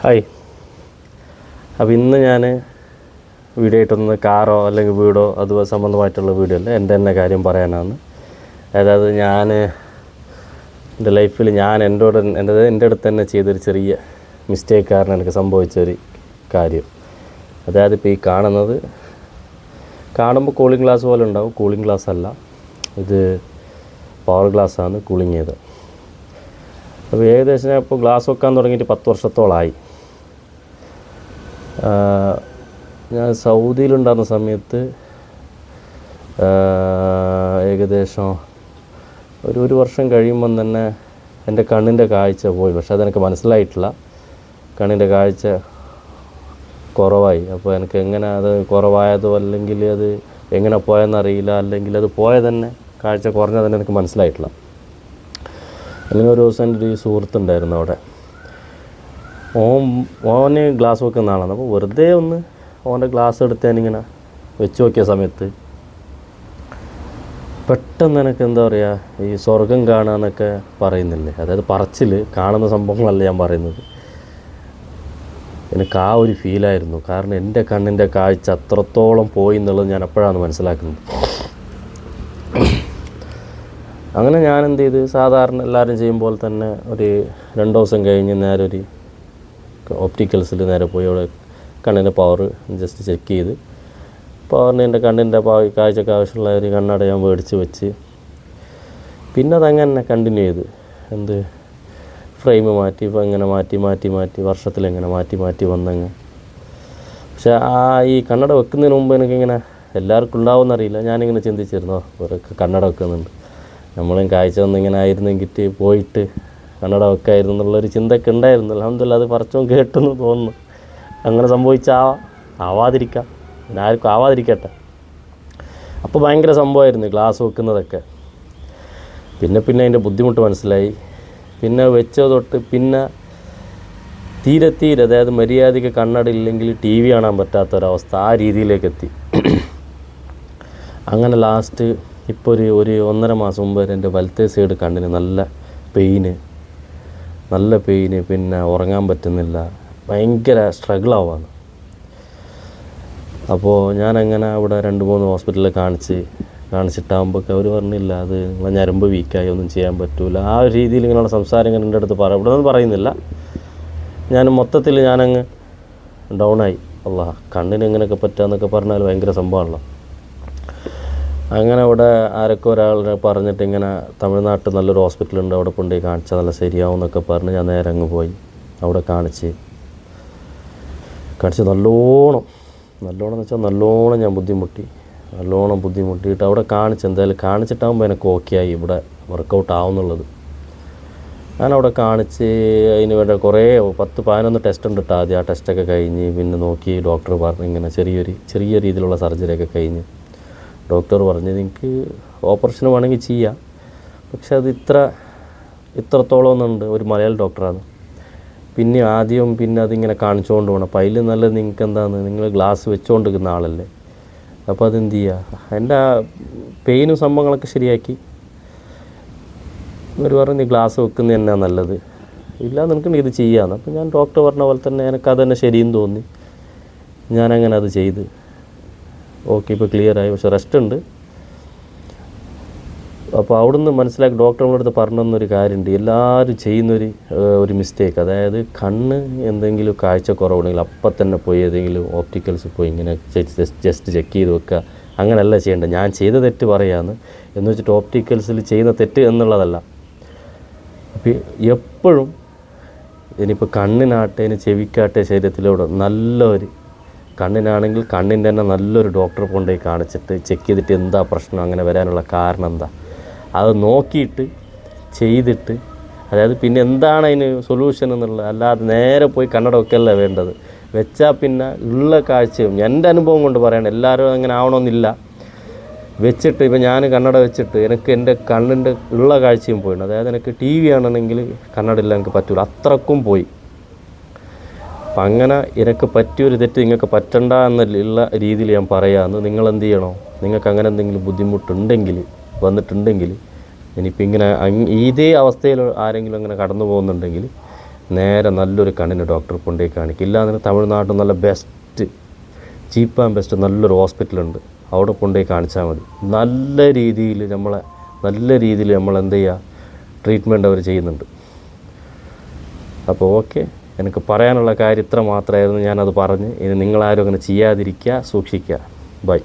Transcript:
Hi. അപ്പോൾ ഇന്ന് ഞാൻ വീഡിയോ ആയിട്ടൊന്ന് കാറോ അല്ലെങ്കിൽ വീടോ അതുപോലെ സംബന്ധമായിട്ടുള്ള വീഡിയോ അല്ല, എൻ്റെ തന്നെ കാര്യം പറയാനാണ്. അതായത് ഞാൻ എൻ്റെ ലൈഫിൽ എൻ്റെ അടുത്ത് തന്നെ ചെയ്തൊരു ചെറിയ മിസ്റ്റേക്ക് കാരണം എനിക്ക് സംഭവിച്ചൊരു കാര്യം. അതായത് ഇപ്പോൾ ഈ കാണുമ്പോൾ കൂളിംഗ് ഗ്ലാസ് പോലെ ഉണ്ടാവും. കൂളിംഗ് ഗ്ലാസ് അല്ല, ഇത് പവർ ഗ്ലാസ്സാണ് കൂളിംഗ് ചെയ്തത്. അപ്പോൾ ഏകദേശം ഞാൻ ഇപ്പോൾ ഗ്ലാസ് വെക്കാൻ തുടങ്ങിയിട്ട് 10 വർഷത്തോളമായി. ഞാൻ സൗദിയിലുണ്ടായിരുന്ന സമയത്ത് ഏകദേശം ഒരു വർഷം കഴിയുമ്പം തന്നെ എൻ്റെ കണ്ണിൻ്റെ കാഴ്ച പോയി. പക്ഷേ അതെനിക്ക് മനസ്സിലായിട്ടില്ല. കണ്ണിൻ്റെ കാഴ്ച കുറവായി. അപ്പോൾ എനിക്ക് എങ്ങനെ അത് കുറവായതോ അല്ലെങ്കിൽ അത് എങ്ങനെ പോയെന്നറിയില്ല, അല്ലെങ്കിൽ അത് പോയ തന്നെ കാഴ്ച കുറഞ്ഞതെന്നെ എനിക്ക് മനസ്സിലായിട്ടില്ല. അങ്ങനെ ഒരു ദിവസം എൻ്റെ ഒരു സുഹൃത്തുണ്ടായിരുന്നു അവിടെ. ഓന് ഗ്ലാസ് വെക്കുന്ന ആളാണ്. അപ്പോൾ വെറുതെ ഒന്ന് ഓൻ്റെ ഗ്ലാസ് എടുത്ത് ഞാനിങ്ങനെ വെച്ച് നോക്കിയ സമയത്ത് പെട്ടെന്ന് എനിക്ക് എന്താ പറയുക, ഈ സ്വർഗം കാണാമെന്നൊക്കെ പറയുന്നില്ലേ, അതായത് പറച്ചിൽ കാണുന്ന സംഭവങ്ങളല്ല ഞാൻ പറയുന്നത്. എനിക്ക് ആ ഒരു ഫീലായിരുന്നു. കാരണം എൻ്റെ കണ്ണിൻ്റെ കാഴ്ച അത്രത്തോളം പോയി എന്നുള്ളത് ഞാൻ അപ്പോഴാണ് മനസ്സിലാക്കുന്നത്. അങ്ങനെ ഞാൻ എന്ത് ചെയ്ത്, സാധാരണ എല്ലാവരും ചെയ്യുമ്പോൾ തന്നെ ഒരു 2 ദിവസം കഴിഞ്ഞ് നേരെ ഒരു ഓപ്റ്റിക്കൽസിൽ നേരെ പോയി അവിടെ കണ്ണിൻ്റെ പവർ ജസ്റ്റ് ചെക്ക് ചെയ്ത് പവറിന് എൻ്റെ കണ്ണിൻ്റെ കാഴ്ചക്ക് ആവശ്യമുള്ള ഒരു കണ്ണട ഞാൻ മേടിച്ച് വെച്ച് പിന്നെ അതങ്ങനെ കണ്ടിന്യൂ ചെയ്ത് ഫ്രെയിം മാറ്റി ഇപ്പോൾ ഇങ്ങനെ മാറ്റി വർഷത്തിലെങ്ങനെ മാറ്റി വന്നങ്ങ്. പക്ഷേ ഈ കണ്ണട വെക്കുന്നതിന് മുമ്പ് എനിക്കിങ്ങനെ എല്ലാവർക്കും ഉണ്ടാവുമെന്നറിയില്ല, ഞാനിങ്ങനെ ചിന്തിച്ചിരുന്നോ ഇവരൊക്കെ കണ്ണട വെക്കുന്നുണ്ട്, നമ്മളും കാഴ്ച ഒന്നിങ്ങനെ ആയിരുന്നെങ്കിൽ പോയിട്ട് കണ്ണട വെക്കായിരുന്നു എന്നുള്ളൊരു ചിന്തയൊക്കെ ഉണ്ടായിരുന്നു. അൽഹംദുലില്ലാഹ് അത് പറിച്ചോൻ കേട്ടെന്ന് തോന്നുന്നു. അങ്ങനെ ആവാതിരിക്കാം, ആർക്കും ആവാതിരിക്കട്ടെ. അപ്പോൾ ഭയങ്കര സംഭവമായിരുന്നു ഗ്ലാസ് വെക്കുന്നതൊക്കെ. പിന്നെ അതിൻ്റെ ബുദ്ധിമുട്ട് മനസ്സിലായി. പിന്നെ വെച്ചത് തൊട്ട് പിന്നെ തീരെ അതായത് മര്യാദയ്ക്ക് കണ്ണട ഇല്ലെങ്കിൽ TV കാണാൻ പറ്റാത്തൊരവസ്ഥ, ആ രീതിയിലേക്ക് എത്തി. അങ്ങനെ ലാസ്റ്റ് ഇപ്പോൾ ഒരു 1.5 മാസം മുമ്പ് എൻ്റെ വലത്തെ സൈഡ് കണ്ണിന് നല്ല പെയിന്, പിന്നെ ഉറങ്ങാൻ പറ്റുന്നില്ല, ഭയങ്കര സ്ട്രഗിളാവാണ്. അപ്പോൾ ഞാനങ്ങനെ അവിടെ 2-3 ഹോസ്പിറ്റലിൽ കാണിച്ചിട്ടാകുമ്പോൾ അവർ പറഞ്ഞില്ല, അത് നിങ്ങളെ ഞരമ്പ് വീക്കായി, ഒന്നും ചെയ്യാൻ പറ്റില്ല. ആ ഒരു രീതിയിൽ ഇങ്ങനെയുള്ള സംസാരം ഇങ്ങനെ എൻ്റെ അടുത്ത് ഇവിടെ ഒന്നും പറയുന്നില്ല. മൊത്തത്തിൽ ഞാനങ്ങ് ഡൗണായി. കണ്ണിന് എങ്ങനെയൊക്കെ പറ്റുകയെന്നൊക്കെ പറഞ്ഞാൽ ഭയങ്കര സംഭവമാണല്ലോ. അങ്ങനെ അവിടെ ആരൊക്കെ ഒരാൾ പറഞ്ഞിട്ട് ഇങ്ങനെ തമിഴ്നാട്ടിൽ നല്ലൊരു ഹോസ്പിറ്റലുണ്ട്, അവിടെ കൊണ്ടുപോയി കാണിച്ചാൽ നല്ല ശരിയാവും എന്നൊക്കെ പറഞ്ഞ് ഞാൻ നേരെ അങ്ങ് പോയി. അവിടെ കാണിച്ച് നല്ലോണം എന്ന് വെച്ചാൽ നല്ലോണം ഞാൻ ബുദ്ധിമുട്ടിയിട്ട് അവിടെ എന്തായാലും കാണിച്ചിട്ടാകുമ്പോൾ എനിക്ക് ഓക്കെ ആയി, ഇവിടെ വർക്കൗട്ട് ആവുന്നുള്ളത്. ഞാനവിടെ കാണിച്ച് അതിന് വേണ്ട കുറേ 10-11 ടെസ്റ്റ് ഉണ്ട് കേട്ടോ. ആദ്യം ആ ടെസ്റ്റൊക്കെ കഴിഞ്ഞ് പിന്നെ നോക്കി ഡോക്ടർ പറഞ്ഞു ഇങ്ങനെ ചെറിയ രീതിയിലുള്ള സർജറിയൊക്കെ കഴിഞ്ഞ് ഡോക്ടർ പറഞ്ഞു നിങ്ങൾക്ക് ഓപ്പറേഷൻ വേണമെങ്കിൽ ചെയ്യാം, പക്ഷെ അത് ഇത്രത്തോളം ഒന്നുണ്ട്. ഒരു മലയാളി ഡോക്ടറാണ്. പിന്നെ അതിങ്ങനെ കാണിച്ചുകൊണ്ട് പോകണം. അപ്പോൾ അതിൽ നല്ലത് നിങ്ങൾക്ക് എന്താണ്, നിങ്ങൾ ഗ്ലാസ് വെച്ചുകൊണ്ടിരിക്കുന്ന ആളല്ലേ, അപ്പോൾ അതെന്ത് ചെയ്യുക, എൻ്റെ പെയിനും സംഭവങ്ങളൊക്കെ ശരിയാക്കി. ഇവർ പറഞ്ഞു നീ ഗ്ലാസ് വെക്കുന്നത് തന്നെയാണ് നല്ലത്, ഇല്ല നിനക്ക് ഇത് ചെയ്യാമെന്ന്. അപ്പോൾ ഞാൻ ഡോക്ടർ പറഞ്ഞ പോലെ തന്നെ എനിക്കത് തന്നെ ശരിയെന്ന് തോന്നി. ഞാനങ്ങനെ അത് ചെയ്ത് ഓക്കെ, ഇപ്പോൾ ക്ലിയറായി. പക്ഷേ റെസ്റ്റ് ഉണ്ട്. അപ്പോൾ അവിടുന്ന് മനസ്സിലാക്കി ഡോക്ടർ നമ്മുടെ അടുത്ത് പറഞ്ഞൊരു കാര്യമുണ്ട്, എല്ലാവരും ചെയ്യുന്നൊരു മിസ്റ്റേക്ക്. അതായത് കണ്ണ് എന്തെങ്കിലും കാഴ്ച കുറവുണ്ടെങ്കിൽ അപ്പം തന്നെ പോയി ഏതെങ്കിലും ഓപ്റ്റിക്കൽസ് പോയി ഇങ്ങനെ ജസ്റ്റ് ചെക്ക് ചെയ്ത് വെക്കുക, അങ്ങനെയല്ല ചെയ്യേണ്ടത്. ഞാൻ ചെയ്ത തെറ്റ് പറയാമെന്ന് എന്ന് വെച്ചിട്ട് ഓപ്റ്റിക്കൽസിൽ ചെയ്യുന്ന തെറ്റ് എന്നുള്ളതല്ല. അപ്പോൾ എപ്പോഴും ഇനിയിപ്പോൾ കണ്ണിനാട്ടെ ചെവിക്കാട്ടെ ശരീരത്തിലൂടെ കണ്ണിനാണെങ്കിൽ കണ്ണിൻ്റെ തന്നെ നല്ലൊരു ഡോക്ടറെ കൊണ്ടുപോയി കാണിച്ചിട്ട് ചെക്ക് ചെയ്തിട്ട് എന്താ പ്രശ്നം, അങ്ങനെ വരാനുള്ള കാരണം എന്താ, അത് നോക്കിയിട്ട് ചെയ്തിട്ട്, അതായത് പിന്നെ എന്താണ് അതിന് സൊല്യൂഷൻ എന്നുള്ളത്. അല്ലാതെ നേരെ പോയി കണ്ണട വെക്കല്ല വേണ്ടത്. വെച്ചാൽ പിന്നെ ഉള്ള കാഴ്ചയും, എൻ്റെ അനുഭവം കൊണ്ട് പറയണം, എല്ലാവരും അങ്ങനെ ആവണമെന്നില്ല. വെച്ചിട്ട് ഇപ്പോൾ ഞാൻ കണ്ണട വെച്ചിട്ട് എനിക്ക് എൻ്റെ കണ്ണിൻ്റെ ഉള്ള കാഴ്ചയും പോയിട്ടുണ്ട്. അതായത് എനിക്ക് TV ആണെങ്കിൽ കണ്ണട എനിക്ക് പറ്റില്ല, അത്രക്കും പോയി. അപ്പം അങ്ങനെ എനിക്ക് പറ്റിയൊരു തെറ്റ് നിങ്ങൾക്ക് പറ്റണ്ട എന്നുള്ള രീതിയിൽ ഞാൻ പറയാമെന്ന്. നിങ്ങളെന്ത് ചെയ്യണോ, നിങ്ങൾക്ക് അങ്ങനെ എന്തെങ്കിലും വന്നിട്ടുണ്ടെങ്കിൽ ഇനിയിപ്പോൾ ഇങ്ങനെ ഇതേ അവസ്ഥയിൽ ആരെങ്കിലും അങ്ങനെ കടന്നു പോകുന്നുണ്ടെങ്കിൽ നേരെ നല്ലൊരു കണ്ണിന് ഡോക്ടറെ കൊണ്ടുപോയി കാണിക്കുക. ഇല്ലാതെ തമിഴ്നാട്ടിൽ നല്ല ബെസ്റ്റ് ചീപ്പ് ആൻഡ് ബെസ്റ്റ് നല്ലൊരു ഹോസ്പിറ്റലുണ്ട്, അവിടെ കൊണ്ടുപോയി കാണിച്ചാൽ മതി. നല്ല രീതിയിൽ നമ്മൾ എന്ത് ചെയ്യുക, ട്രീറ്റ്മെൻറ്റ് അവർ ചെയ്യുന്നുണ്ട്. അപ്പോൾ ഓക്കെ, എനിക്ക് പറയാനുള്ള കാര്യം ഇത്ര മാത്രമായിരുന്നു. ഞാനത് പറഞ്ഞ് ഇനി നിങ്ങളാരും അങ്ങനെ ചെയ്യാതിരിക്കുക, സൂക്ഷിക്കുക. ബൈ.